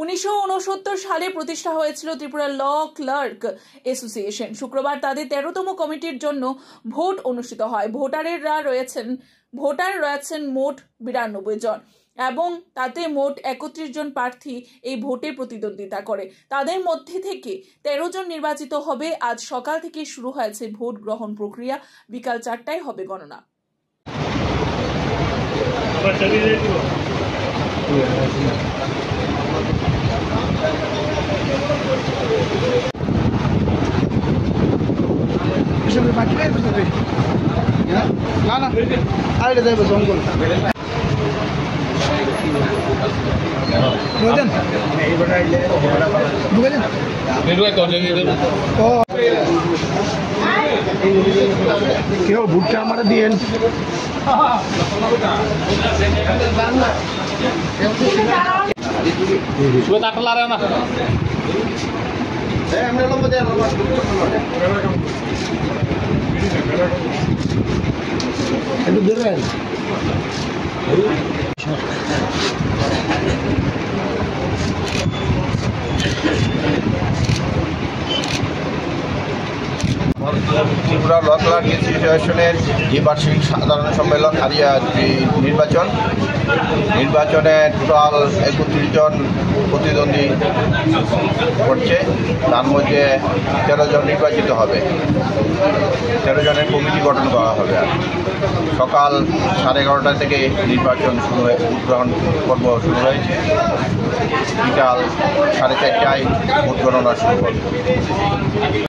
1969 সালে প্রতিষ্ঠা হয়েছিল ত্রিপুরা ল ক্লার্ক অ্যাসোসিয়েশন। শুক্রবার তাদের 13তম কমিটির জন্য ভোট অনুষ্ঠিত হয়। ভোটার রয়েছেন মোট 92 জন এবং তাতে মোট 31 জন প্রার্থী এই ভোটে প্রতিদ্বন্দ্বিতা করে। তাদের মধ্যে থেকে 13 জন নির্বাচিত হবে। আজ সকাল থেকে শুরু হয়েছে ভোট গ্রহণ প্রক্রিয়া। বিকাল 4টায় হবে গণনা। কেউ ভুট্টা আমার দিয়েন না একটু দেবেন। ত্রিপুরা ল ক্লার্ক অ্যাসোসিয়েশনের দ্বিবার্ষিক সাধারণ সম্মেলন নির্বাচনে টোটাল 31 জন প্রতিদ্বন্দ্বী করছে। তার মধ্যে 13 জন নির্বাচিত হবে। 13 জনের কমিটি গঠন করা হবে। আর সকাল 11:30 থেকে নির্বাচন শুরু হয়ে ভোট গ্রহণ পর্ব শুরু হয়েছে। বিকাল 4:30টায় ভোট গণনা শুরু হবে।